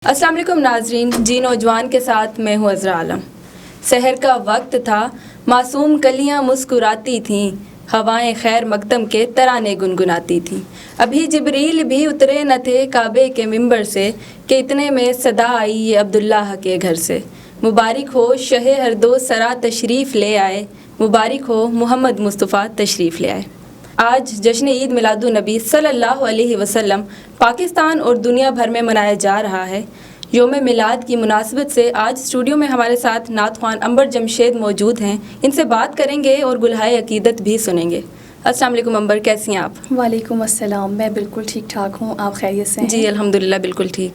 अस्सलाम वालेकुम नाजरीन, जी नौजवान के साथ मैं हूँ अज़रा आलम। सहर का वक्त था, मासूम कलियाँ मुस्कुराती थीं, हवाएं खैर मकदम के तराने गुनगुनाती थीं। अभी जिब्रील भी उतरे न थे काबे के मिंबर से कि इतने में सदा आई ये अब्दुल्लाह के घर से। मुबारक हो शहे हरदो सरा तशरीफ़ ले आए, मुबारक हो मोहम्मद मुस्तफ़ा तशरीफ़ ले आए। आज जश्न ईद मिलादुन्नबी सल्लल्लाहु अलैहि वसल्लम पाकिस्तान और दुनिया भर में मनाया जा रहा है। योम मिलाद की मुनासबत से आज स्टूडियो में हमारे साथ नात ख्वान अंबर जमशेद मौजूद हैं। इनसे बात करेंगे और गुलहाए अकीदत भी सुनेंगे। अस्सलाम वालेकुम अंबर, कैसी हैं आप? वालेकुम अस्सलाम, मैं बिल्कुल ठीक ठाक हूँ, आप खैरियत से हैं? जी अल्हम्दुलिल्लाह बिल्कुल ठीक।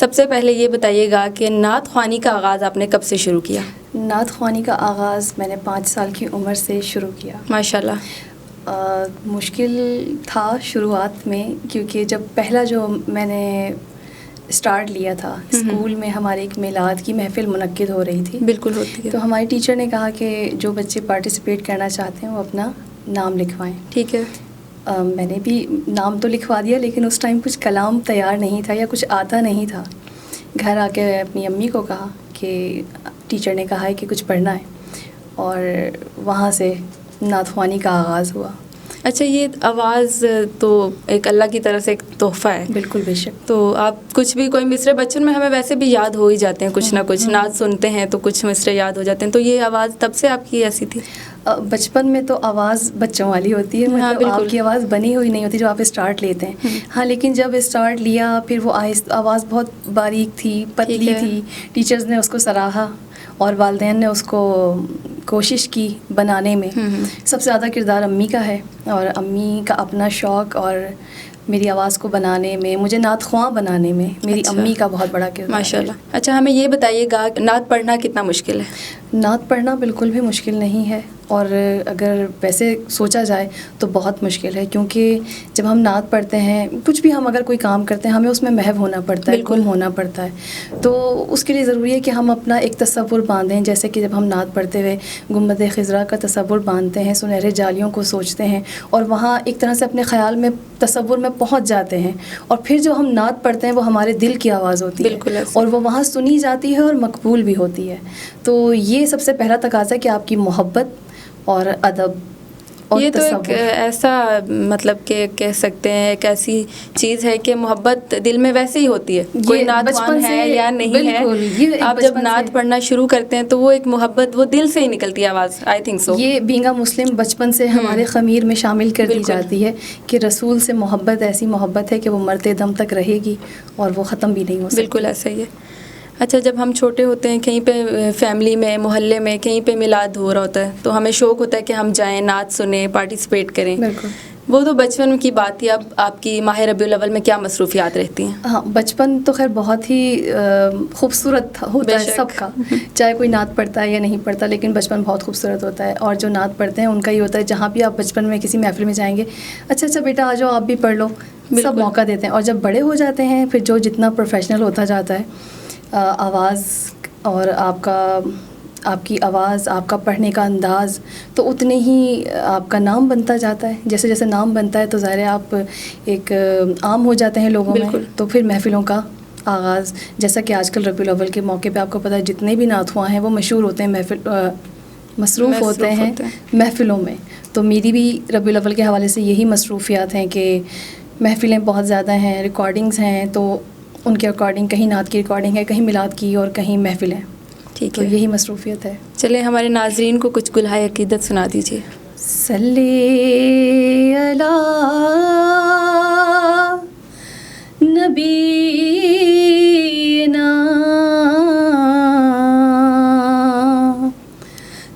सबसे पहले ये बताइएगा कि नात ख्वानी का आगाज़ आपने कब से शुरू किया? नात ख्वानी का आगाज़ मैंने 5 साल की उम्र से शुरू किया। माशाल्लाह। मुश्किल था शुरुआत में, क्योंकि जब पहला जो मैंने स्टार्ट लिया था, स्कूल में हमारे एक मिलाद की महफ़िल मुनक्किद हो रही थी। बिल्कुल होती है। तो हमारी टीचर ने कहा कि जो बच्चे पार्टिसिपेट करना चाहते हैं वो अपना नाम लिखवाएं। ठीक है। मैंने भी नाम तो लिखवा दिया, लेकिन उस टाइम कुछ कलाम तैयार नहीं था या कुछ आता नहीं था। घर आके अपनी अम्मी को कहा कि टीचर ने कहा है कि कुछ पढ़ना है, और वहाँ से नात ख्वानी का आगाज़ हुआ। अच्छा, ये आवाज़ तो एक अल्लाह की तरफ से एक तोहफ़ा है। बिल्कुल, बेशक। तो आप कुछ भी कोई मिसरे बचपन में हमें वैसे भी याद हो ही जाते हैं, कुछ ना कुछ नात सुनते हैं तो कुछ मिसरे याद हो जाते हैं। तो ये आवाज़ तब से आपकी ऐसी थी? बचपन में तो आवाज़ बच्चों वाली होती है, हाँ, मतलब आपकी आवाज़ बनी हुई नहीं होती जब आप स्टार्ट लेते हैं। हाँ, लेकिन जब स्टार्ट लिया फिर वो आवाज़ बहुत बारीक थी, पतली थी। टीचर्स ने उसको सराहा और वालिदैन ने उसको कोशिश की बनाने में। सबसे ज़्यादा किरदार अम्मी का है, और अम्मी का अपना शौक़ और मेरी आवाज़ को बनाने में, मुझे नात ख्वां बनाने में मेरी अम्मी का बहुत बड़ा किरदार है। माशाल्लाह। अच्छा, हमें ये बताइएगा नात पढ़ना कितना मुश्किल है? नात पढ़ना बिल्कुल भी मुश्किल नहीं है, और अगर वैसे सोचा जाए तो बहुत मुश्किल है, क्योंकि जब हम नात पढ़ते हैं, कुछ भी हम अगर कोई काम करते हैं, हमें उसमें महव होना पड़ता है, गुम होना पड़ता है। तो उसके लिए ज़रूरी है कि हम अपना एक तसव्वुर बांधें। जैसे कि जब हम नात पढ़ते हुए गुंबद खिज़रा का तसव्वुर बांधते हैं, सुनहरे जालियों को सोचते हैं, और वहाँ एक तरह से अपने ख़्याल में तसव्वुर में पहुँच जाते हैं, और फिर जो हम नात पढ़ते हैं वो हमारे दिल की आवाज़ होती है, और वो वहाँ सुनी जाती है और मकबूल भी होती है। तो ये सबसे पहला तकाज़ा कि आपकी मोहब्बत और अदब और ये तो एक ऐसा मतलब कि कह सकते हैं एक ऐसी चीज़ है कि मोहब्बत दिल में वैसे ही होती है, कोई नात ख्वान है या नहीं है। आप जब नात पढ़ना शुरू करते हैं तो वो एक मोहब्बत वो दिल से ही निकलती है आवाज़। आई थिंक सो ये बीइंग अ मुस्लिम बचपन से हमारे ख़मीर में शामिल कर दी जाती है कि रसूल से मोहब्बत ऐसी मोहब्बत है कि वो मरते दम तक रहेगी और वो ख़त्म भी नहीं हो सकती। बिल्कुल ऐसा ही है। अच्छा, जब हम छोटे होते हैं, कहीं पे फैमिली में, मोहल्ले में कहीं पे मिलाद हो रहा होता है, तो हमें शौक़ होता है कि हम जाएं, नात सुने, पार्टिसिपेट करें। बिल्कुल, वो तो बचपन की बात थी। अब आपकी माह रबीउल अव्वल में क्या मसरूफ़ियात रहती हैं? हाँ, बचपन तो खैर बहुत ही खूबसूरत होता है सबका, चाहे कोई नात पढ़ता है या नहीं पढ़ता, लेकिन बचपन बहुत खूबसूरत होता है। और जो नात पढ़ते हैं उनका ही होता है, जहाँ भी आप बचपन में किसी महफिल में जाएंगे, अच्छा बेटा आ जाओ, आप भी पढ़ लो, सब मौका देते हैं। और जब बड़े हो जाते हैं, फिर जो जितना प्रोफेशनल होता जाता है, आवाज़ और आपकी आवाज़, आपका पढ़ने का अंदाज़, तो उतने ही आपका नाम बनता जाता है। जैसे जैसे नाम बनता है तो ज़ाहिर है आप एक आम हो जाते हैं लोगों में। तो फिर महफ़िलों का आगाज़, जैसा कि आजकल रबीउल अव्वल के मौके पे आपको पता है जितने भी नात ख्वां हैं वो मशहूर होते हैं, मसरूफ़ होते हैं महफ़िलों में। तो मेरी भी रबीउल अव्वल के हवाले से यही मसरूफ़ियात हैं कि महफ़िलें बहुत ज़्यादा हैं, रिकॉर्डिंग्स हैं, तो उनके अकॉर्डिंग कहीं नात की रिकॉर्डिंग है, कहीं मिलाद की, और कहीं महफ़िल है। ठीक है, तो यही मसरूफ़ियत है। चलिए हमारे नाज़रीन को कुछ गुलहाए अक़ीदत सुना दीजिए। सल्ले अला नबीना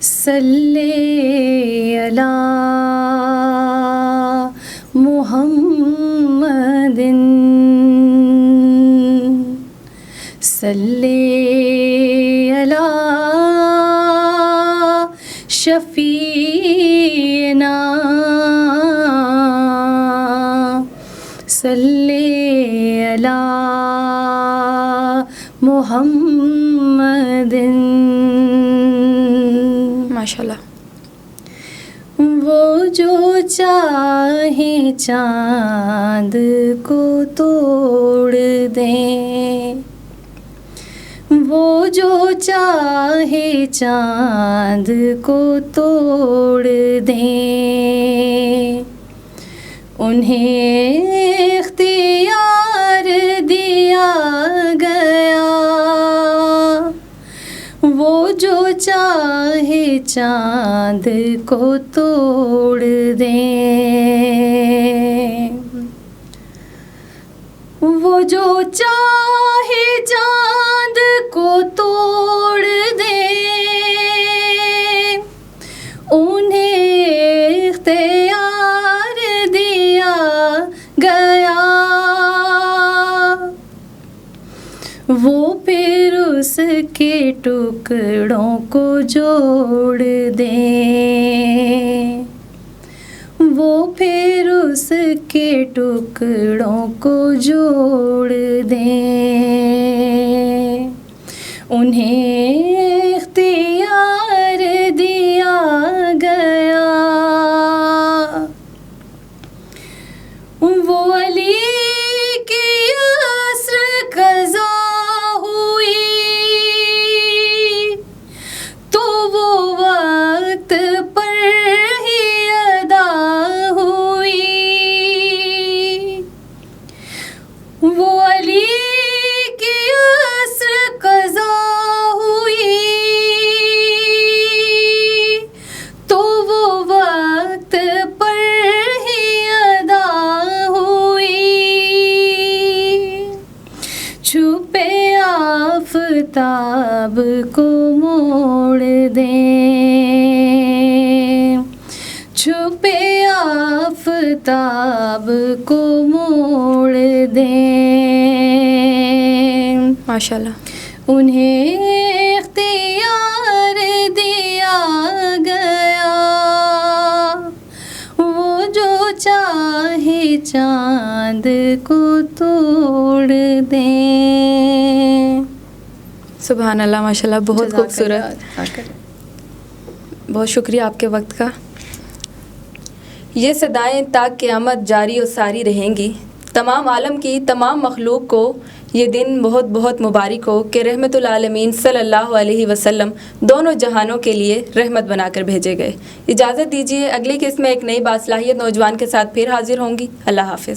सल्ले अला मुहम्मदिन सल्ले अला शफ़ीना सल्ले अला मुहम्मदिन। माशाल्लाह। वो जो चाहे चाँद को तोड़ दें, جو چاہے چاند کو توڑ دیں، انہیں اختیار دیا گیا، وہ جو چاہے چاند کو توڑ دیں، وہ جو چاہے چاند کو توڑ دیں، انہیں اختیار دیا گیا، وہ پھر اس کے ٹکڑوں کو جوڑ دیں، وہ پھر اس کے ٹکڑوں کو جوڑ دیں، انہیں اختیار دیا گیا، وہ علی کی عصر قضا ہوئی تو وہ وقت پر ہی ادا ہوئی، وہ علی کی عصر قضا ہوئی تو وہ وقت پر ہی ادا ہوئی، چھپے آفتاب کو موڑ دیں، چھپے آفتاب کو موڑ دیں، ماشاءاللہ، انہیں اختیار دیا گیا، وہ جو چاہے چاند کو توڑ دیں۔ سبحان اللہ، ماشاءاللہ، بہت خوبصورت، بہت شکریہ آپ کے وقت کا۔ یہ صدائیں تا قیامت جاری و ساری رہیں گی، تمام عالم کی تمام مخلوق کو یہ دن بہت بہت مبارک ہو کہ رحمت العالمین صلی اللہ علیہ وسلم دونوں جہانوں کے لیے رحمت بنا کر بھیجے گئے۔ اجازت دیجیے، اگلی قسط میں ایک نئی باصلاحیت نوجوان کے ساتھ پھر حاضر ہوں گی۔ اللہ حافظ۔